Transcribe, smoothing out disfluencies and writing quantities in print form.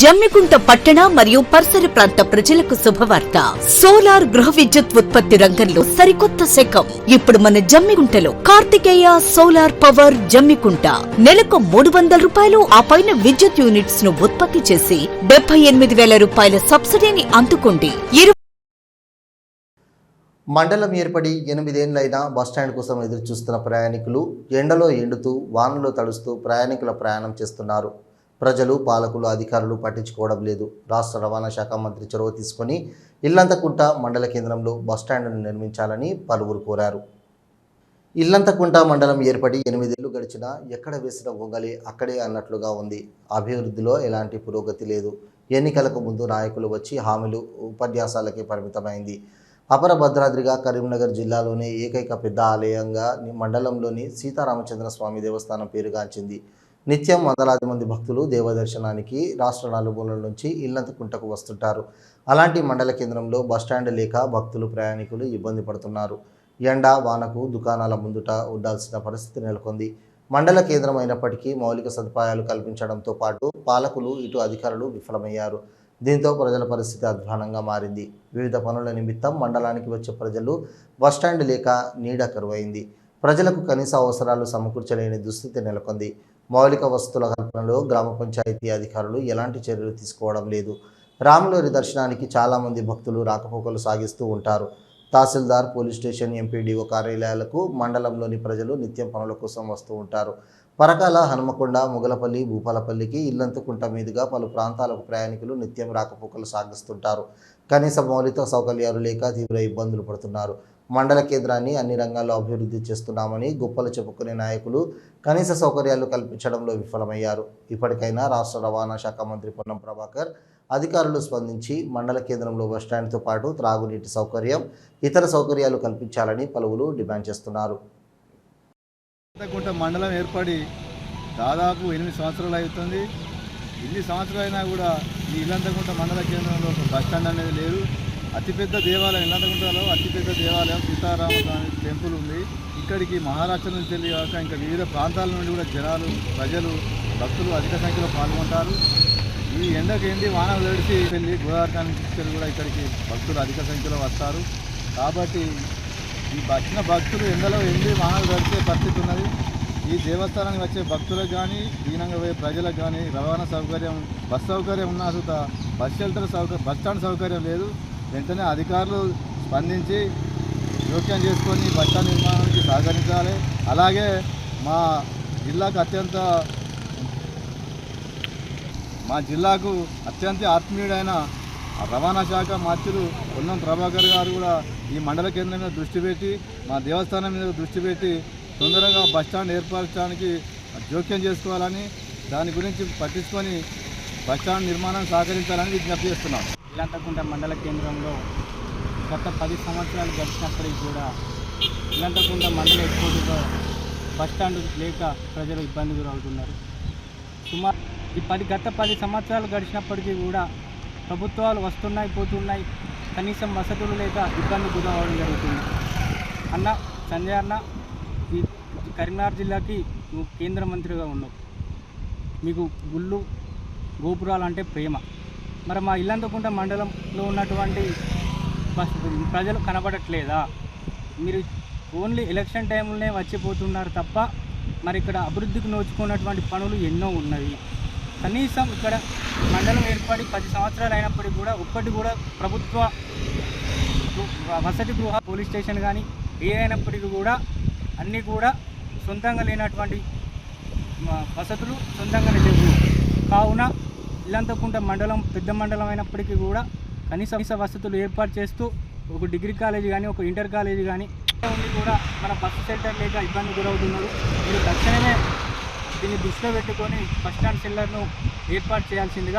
జమ్మికుంట పట్టణ మరియు పరిసర ప్రాంత ప్రజలకు శుభవార్త. సోలార్ గృహ విద్యుత్ ఉత్పత్తి రంగంలో సరికొత్త శకం. ఇప్పుడు మన జమ్మికుంటలో కార్తికేయ సోలార్ పవర్ జమ్మికుంట నెలకు 300 రూపాయలు ఆ పైన విద్యుత్ యూనిట్స్ ను ఉత్పత్తి చేసి 78,000 రూపాయల సబ్సిడీని అందుకోండి. మండలం ఏర్పడి 8 ఏళ్లైనా బస్టాండ్ కోసం ఎదురు చూస్తున్న ప్రయాణికులు ఎండలో ఎండుతూ వానలో తడుస్తూ ప్రయాణికుల ప్రయాణం చేస్తున్నారు. ప్రజలు పాలకులు అధికారులు పట్టించుకోవడం లేదు. రాష్ట్ర రవాణా శాఖ మంత్రి చొరవ తీసుకొని ఇల్లంతకుంట మండల కేంద్రంలో బస్టాండ్ను నిర్మించాలని పలువురు కోరారు. ఇల్లంతకుంట మండలం ఏర్పడి 8 ఏళ్లు గడిచినా ఎక్కడ వేసిన గొంగలి అక్కడే అన్నట్లుగా ఉంది. అభివృద్ధిలో ఎలాంటి పురోగతి లేదు. ఎన్నికలకు ముందు నాయకులు వచ్చి హామీలు ఉపన్యాసాలకే పరిమితమైంది. అపర భద్రాద్రిగా కరీంనగర్ జిల్లాలోనే ఏకైక పెద్ద ఆలయంగా మండలంలోని సీతారామచంద్ర స్వామి దేవస్థానం పేరుగాంచింది. నిత్యం వందలాది మంది భక్తులు దేవదర్శనానికి రాష్ట్ర నలుమూలల నుంచి ఇల్లంతకుంటకు వస్తుంటారు. అలాంటి మండల కేంద్రంలో బస్టాండ్ లేక భక్తులు ప్రయాణికులు ఇబ్బంది పడుతున్నారు. ఎండ వానకు దుకాణాల ముందుట ఉండాల్సిన పరిస్థితి నెలకొంది. మండల కేంద్రం అయినప్పటికీ మౌలిక సదుపాయాలు కల్పించడంతో పాటు పాలకులు ఇటు అధికారులు విఫలమయ్యారు. దీంతో ప్రజల పరిస్థితి అధ్వానంగా మారింది. వివిధ పనుల నిమిత్తం మండలానికి వచ్చే ప్రజలు బస్టాండ్ లేక నీడ కరువైంది. ప్రజలకు కనీస అవసరాలు సమకూర్చలేని దుస్థితి నెలకొంది. మౌలిక వసతుల కల్పనలో గ్రామ పంచాయతీ అధికారులు ఎలాంటి చర్యలు తీసుకోవడం లేదు. రాములవారి దర్శనానికి చాలామంది భక్తులు రాకపోకలు సాగిస్తూ ఉంటారు. తహసీల్దార్, పోలీస్ స్టేషన్, ఎంపీడీఓ కార్యాలయాలకు మండలంలోని ప్రజలు నిత్యం పనుల కోసం వస్తూ ఉంటారు. పరకాల, హనుమకొండ, ముగలపల్లి, భూపాలపల్లికి ఇల్లంతకుంట మీదుగా పలు ప్రాంతాలకు ప్రయాణికులు నిత్యం రాకపోకలు సాగిస్తుంటారు. కనీస మౌలిక సౌకర్యాలు లేక తీవ్ర ఇబ్బందులు పడుతున్నారు. మండల కేంద్రాన్ని అన్ని రంగాల్లో అభివృద్ధి చేస్తున్నామని గొప్పలు చెప్పుకునే నాయకులు కనీస సౌకర్యాలు కల్పించడంలో విఫలమయ్యారు. ఇప్పటికైనా రాష్ట్ర రవాణా శాఖ మంత్రి పొన్నం ప్రభాకర్ అధికారులు స్పందించి మండల కేంద్రంలో బస్టాండ్తో పాటు త్రాగునీటి సౌకర్యం, ఇతర సౌకర్యాలు కల్పించాలని పలువురు డిమాండ్ చేస్తున్నారు. మండలం ఏర్పడి దాదాపు 8 సంవత్సరాలు అవుతుంది. ఇన్ని సంవత్సరాలు అయినా కూడా ఈ ఇల్లంతకుంట మండల కేంద్రంలో ఒక బస్టాండ్ అనేది లేదు. అతిపెద్ద దేవాలయం ఇల్లంతకుంటలో అతిపెద్ద దేవాలయం సీతారామ స్వామి టెంపుల్ ఉంది. ఇక్కడికి మహారాష్ట్ర నుంచి వెళ్ళి కాక ఇంకా వివిధ ప్రాంతాల నుండి కూడా జనాలు, ప్రజలు, భక్తులు అధిక సంఖ్యలో పాల్గొంటారు. ఈ ఎండకేంటి వాన వేడిసి వెళ్ళి గోదావరి నుంచి కూడా ఇక్కడికి భక్తులు అధిక సంఖ్యలో వస్తారు. కాబట్టి ఈ వచ్చిన భక్తులు ఎండలో ఎండి వానలు గడిచే పరిస్థితి ఉన్నది. ఈ దేవస్థానానికి వచ్చే భక్తులకు కానీ, దీనంగా పోయే ప్రజలకు కానీ రవాణా సౌకర్యం, బస్ సౌకర్యం ఉన్నా సుత బస్ షెల్టర్ సౌకర్యం, బస్ స్టాండ్ సౌకర్యం లేదు. వెంటనే అధికారులు స్పందించి జోక్యం చేసుకొని బస్టాండ్ నిర్మాణానికి సహకరించాలి. అలాగే మా జిల్లాకు అత్యంత ఆత్మీయుడైన రవాణా శాఖ మంత్రులు పొన్నం ప్రభాకర్ గారు కూడా ఈ మండల కేంద్రం మీద దృష్టి పెట్టి, మా దేవస్థానం మీద దృష్టి పెట్టి తొందరగా బస్టాండ్ ఏర్పరచడానికి జోక్యం చేసుకోవాలని, దాని గురించి పట్టించుకొని బస్టాండ్ నిర్మాణాన్ని సహకరించాలని విజ్ఞప్తి చేస్తున్నాం. ఇల్లంతకుంట మండల కేంద్రంలో గత 10 సంవత్సరాలు గడిచినప్పటికీ కూడా ఇల్లంతకుంట మండల ఎక్కువగా బస్టాండ్ లేక ప్రజలు ఇబ్బంది గురవుతున్నారు. గత 10 సంవత్సరాలు గడిచినప్పటికీ కూడా ప్రభుత్వాలు వస్తున్నాయి, పోతున్నాయి, కనీసం వసతులు లేక ఇబ్బంది గురవడం జరుగుతుంది. అన్న సంజయ్ అన్న, ఈ కరీంనగర్ జిల్లాకి నువ్వు కేంద్ర మంత్రిగా ఉన్నావు. మీకు గుళ్ళు గోపురాలు అంటే ప్రేమ. మరి మా ఇల్లంతకుంట మండలంలో ఉన్నటువంటి ప్రజలు కనబడట్లేదా? మీరు ఓన్లీ ఎలక్షన్ టైంలోనే వచ్చిపోతున్నారు తప్ప మరి ఇక్కడ అభివృద్ధికి నోచుకున్నటువంటి పనులు ఎన్నో ఉన్నవి. కనీసం ఇక్కడ మండలం ఏర్పడి 10 సంవత్సరాలు అయినప్పటికీ కూడా ఒక్కటి కూడా ప్రభుత్వ వసతి గృహ, పోలీస్ స్టేషన్ కానీ ఏదైనప్పటికీ కూడా అన్నీ కూడా సొంతంగా లేనటువంటి వసతులు సొంతంగానే లేవు. కావున ఇల్లంతకుంట మండలం పెద్ద మండలం అయినప్పటికీ కూడా కనీస వసతులు ఏర్పాటు చేస్తూ ఒక డిగ్రీ కాలేజీ కానీ, ఒక ఇంటర్ కాలేజీ కానీ ఉండి కూడా మన బస్సు సెంటర్ లేక ఇబ్బంది గురవుతున్నారు. మీరు తక్షణమే దీన్ని దృష్టిలో పెట్టుకొని బస్టాండ్ సెంటర్ను ఏర్పాటు చేయాల్సిందిగా